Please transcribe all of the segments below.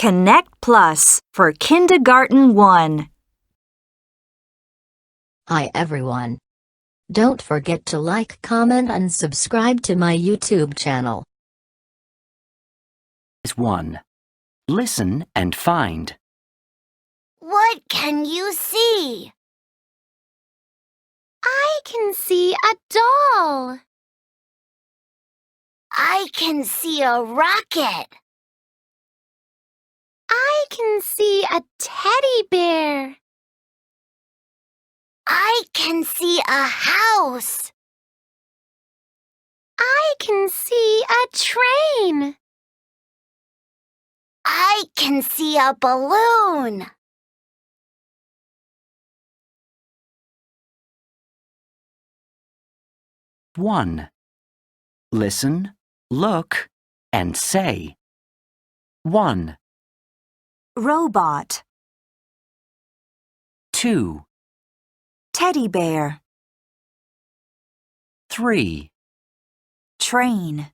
Connect Plus for Kindergarten 1. Hi everyone. Don't forget to like, comment and subscribe to my YouTube channel. 1. Listen and find. What can you see? I can see a doll. I can see a rocket. I can see a teddy bear. I can see a house. I can see a train. I can see a balloon. One. Listen, look, and say. 1, Robot. 2, Teddy bear. 3, Train.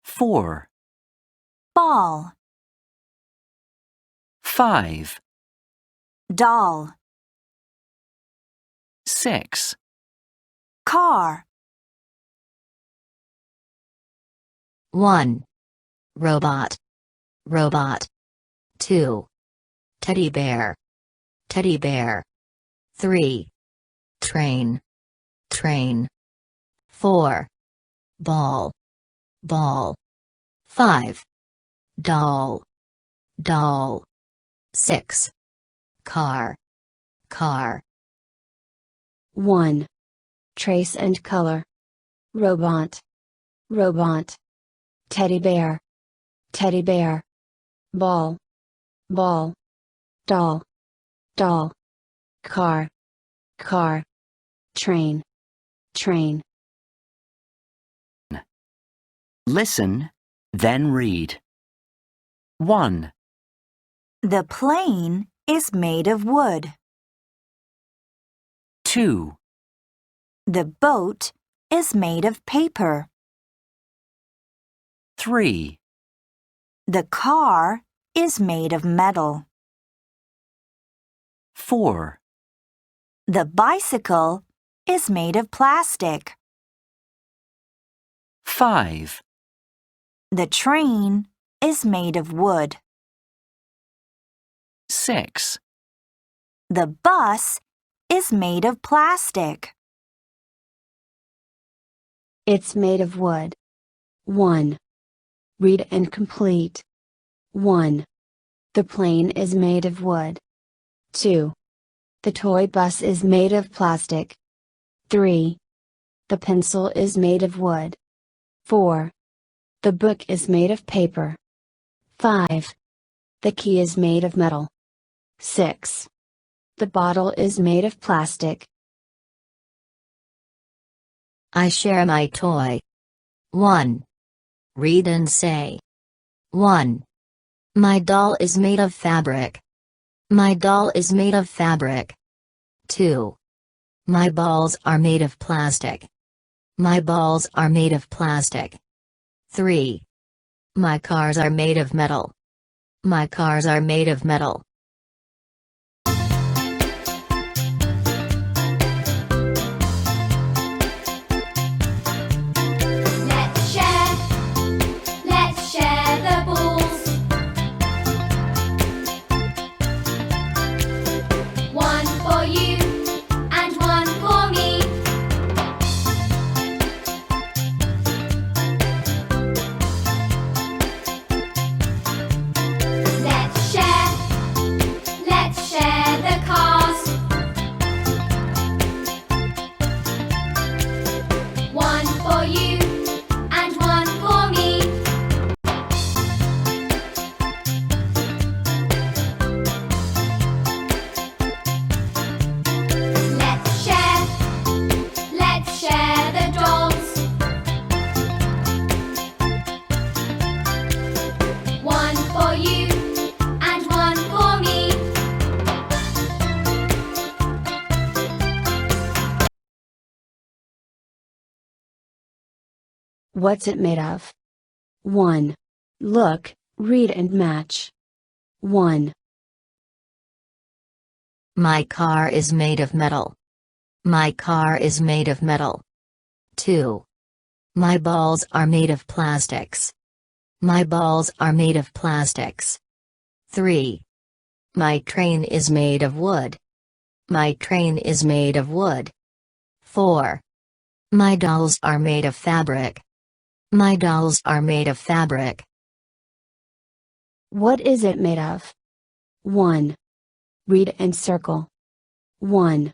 4, Ball. 5, Doll. 6, Car. 1. Robot. Robot. 2. Teddy bear. Teddy bear. 3. Train. Train. 4. Ball. Ball. 5. Doll. Doll. 6. Car. Car. 1. Trace and color. Robot. Robot. Teddy bear. Teddy bear. Ball. Ball. Doll. Doll. Car. Car. Train. Train. listen, then read. 1, The plane is made of wood. 2, The boat is made of paper. 3, The car is made of metal. 4, The bicycle is made of plastic. 5, The train is made of wood. 6, The bus is made of plastic. It's made of wood. 1. Read and complete. 1. The plane is made of wood. 2. The toy bus is made of plastic. 3. The pencil is made of wood. 4. The book is made of paper. 5. The key is made of metal. 6. The bottle is made of plastic. I share my toy. 1. Read and say. 1. My doll is made of fabric. My doll is made of fabric. 2. My balls are made of plastic. My balls are made of plastic. 3. My cars are made of metal. My cars are made of metal. Let's share the balls. One for you and one for me. Let's share the cars. One for you and one for me. Let's share the dolls. One for you and one for me. What's it made of? 1. Look, Read and match. 1. My car is made of metal. My car is made of metal. 2. My balls are made of plastics. My balls are made of plastics. 3. My train is made of wood. My train is made of wood. 4. My dolls are made of fabric. My dolls are made of fabric. What is it made of? 1. Read and circle. 1.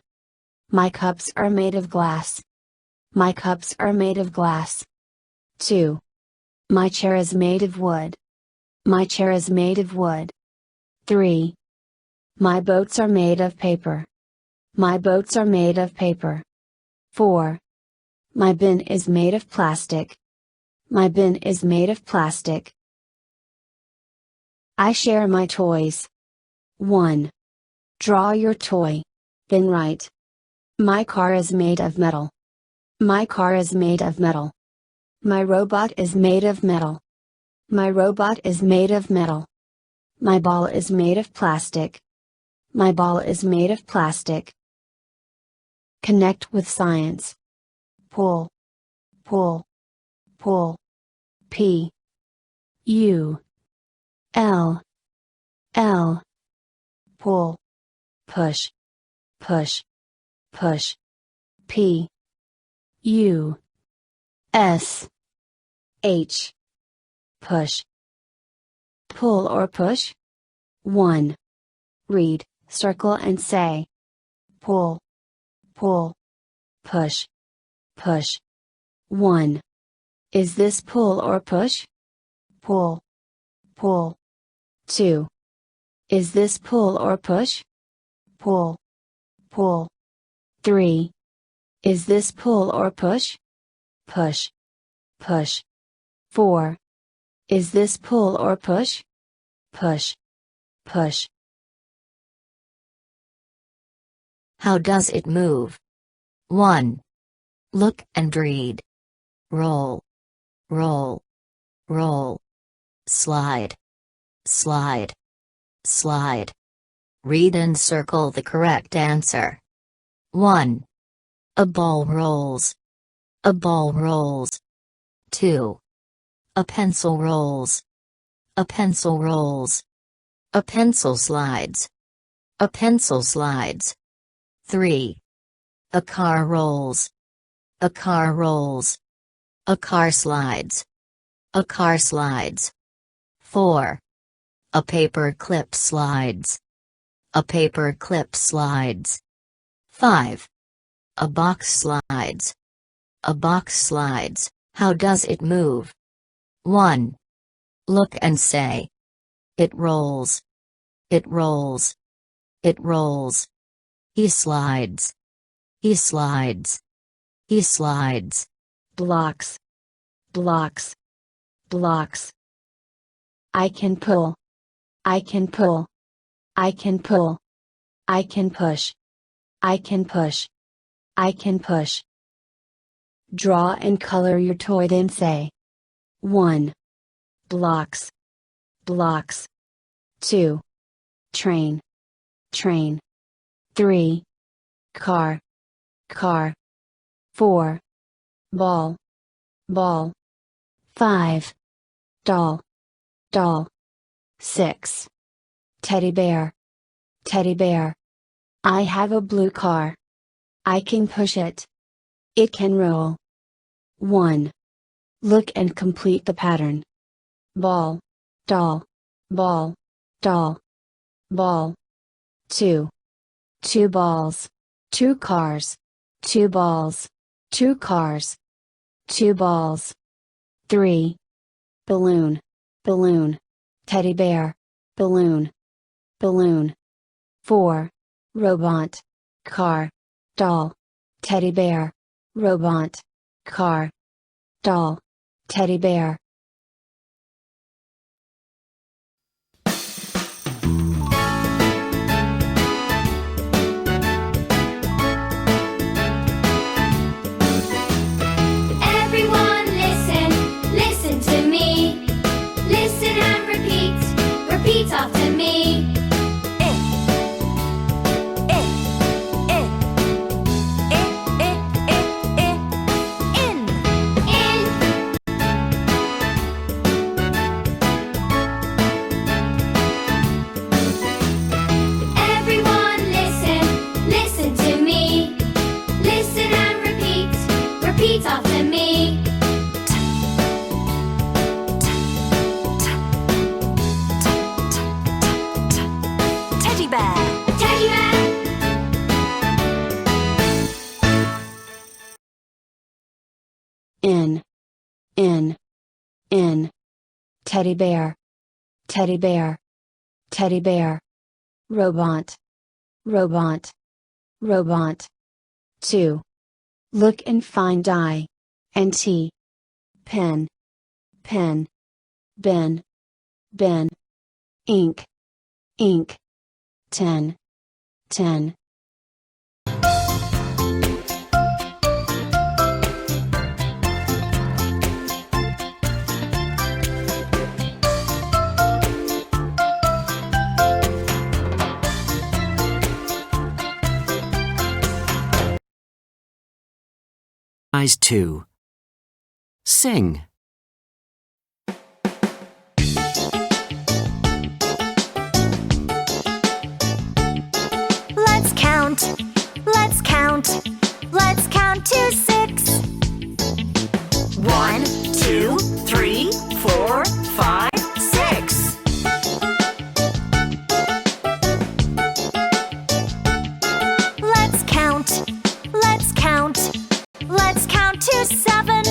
My cups are made of glass. My cups are made of glass. 2. My chair is made of wood. My chair is made of wood. 3. My boats are made of paper. My boats are made of paper. 4. My bin is made of plastic. My bin is made of plastic. I share my toys. 1. Draw your toy. Then write. My car is made of metal. My car is made of metal. My robot is made of metal. My robot is made of metal. My ball is made of plastic. My ball is made of plastic. Connect with science. Pull. Pull. Pull. P. U. L. L. Pull. Push. Push. Push. P. U. S. H. Push. Pull or push? 1. Read, circle and say. Pull. Pull. Push. Push. 1. Is this pull or push? Pull. Pull. 2. Is this pull or push? Pull. Pull. 3. Is this pull or push? Push. Push. 4. Is this pull or push? Push. Push. How does it move? 1. Look and read. Roll. Roll. Roll. Slide. Slide. Slide. Read and circle the correct answer. 1. A ball rolls. A ball rolls. 2. A pencil rolls. A pencil rolls. A pencil slides. A pencil slides. 3. A car rolls. A car rolls. A car slides. A car slides. 4. A paper clip slides. A paper clip slides. 5. A box slides. A box slides. How does it move? 1. Look and say. It rolls. It rolls. It rolls. He slides. He slides. He slides. Blocks. Blocks. Blocks. I can pull. I can pull. I can pull. I can push. I can push. I can push. Draw and color your toy, then say. 1. Blocks. Blocks. 2. Train. Train. 3. Car. Car. 4. Ball. Ball. 5. Doll. Doll. 6. Teddy bear. Teddy bear. I have a blue car. I can push it. It can roll. 1. Look and complete the pattern. Ball. Doll. Ball. Doll. Ball. 2. 2 balls. 2 cars. 2 balls. 2 cars. 2 balls. 3. Balloon. Balloon. Teddy bear. Balloon. Balloon. 4. Robot. Car. Doll. Teddy bear. Robot. Car. Doll. Teddy bear. Everyone listen, listen to me. Listen and repeat. after me. Everyone listen, listen to me. Listen and repeat, repeat after me. Teddy bear. Teddy bear. In. Teddy bear. Teddy bear. Teddy bear. Robot. Robot. Robot. 2. Look and find I. And T. Pen. Pen. Ben. Ben. Ink. Ink. 10. 10. Exercise 2. Sing. Let's count. Let's count. Let's count to 6. 1, 2, 3, 4, 5, 6. Let's count. Let's count. Let's count to 7.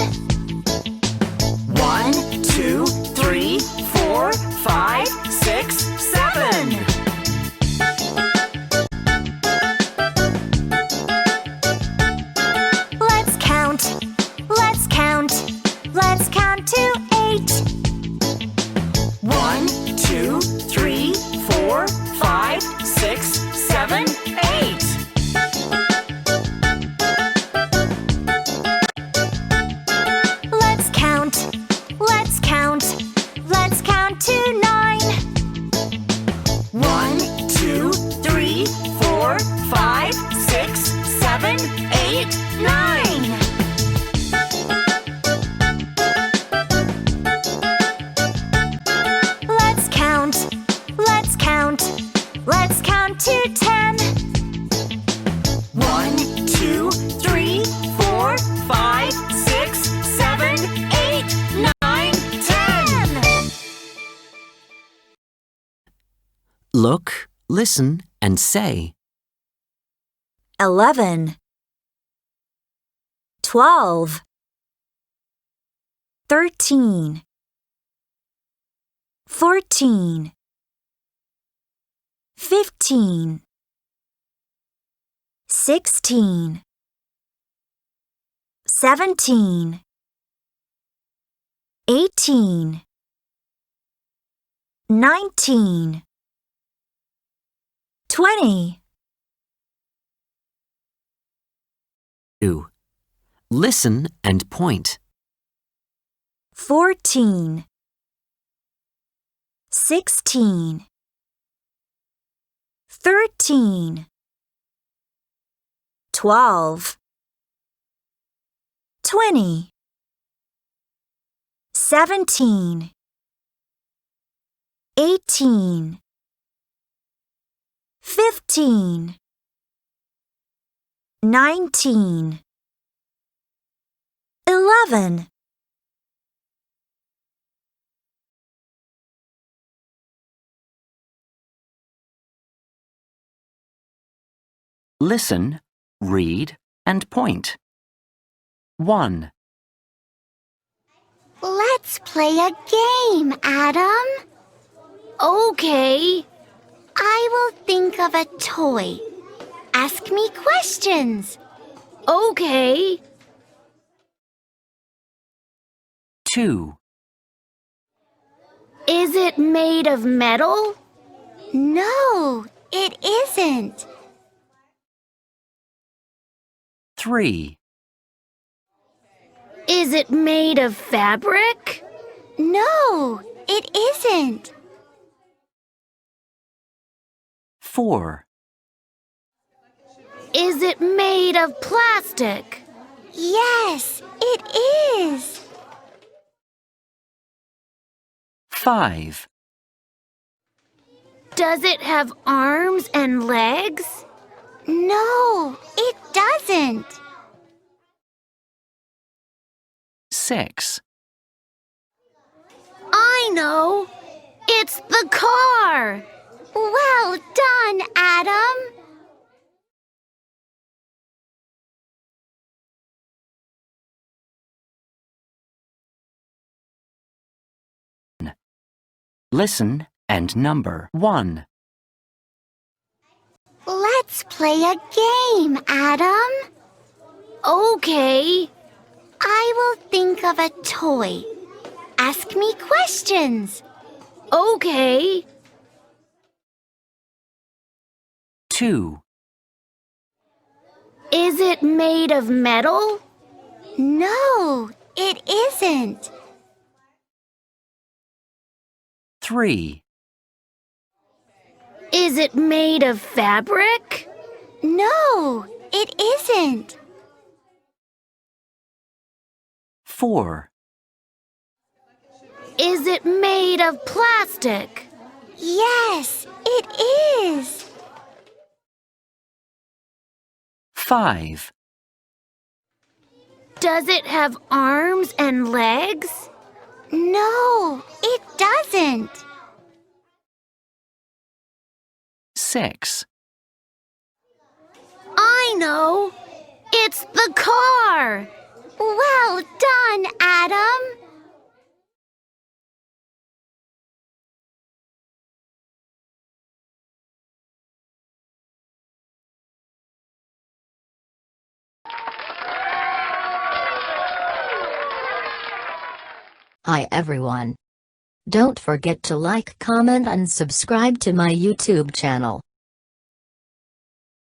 1, 2, 3, 4, 5, 6, 7. Let's count. Let's count. Let's count to 8. 1, 2, 3, 4, 5, 6, 7, 8. Let's count. Let's count. Let's count to 9. 1, 2, 3, 4, 5, 6, 7, 8, 9. Let's count. Let's count. Let's count to 10. 1, 2, 3, 4, 5, 6, 7, 8, 9, 10. Look, listen, and say. 11, 12, 13, 14, 15, 16, 17, 18, 19, 20. 2. Listen and point. 14, 16, 13, 12, 20, 17, 18, 15, 19, 11. Listen, read, and point. 1. Let's play a game, Adam. Okay. I will think of a toy. Ask me questions. Okay. 2. Is it made of metal? No, it isn't. 3. Is it made of fabric? No, it isn't. 4. Is it made of plastic? Yes, it is. 5. Does it have arms and legs? No, it doesn't. 6. I know. It's the car. Well done, Adam. Listen and number. 1. Let's play a game, Adam. Okay. I will think of a toy. Ask me questions. Okay. 2. Is it made of metal? No, it isn't. 3. Is it made of fabric? No, it isn't. 4. Is it made of plastic? Yes, it is. 5. Does it have arms and legs? No, it doesn't. 6. I know. It's the car. Well done, Adam. Hi everyone. Don't forget to like, comment and subscribe to my YouTube channel.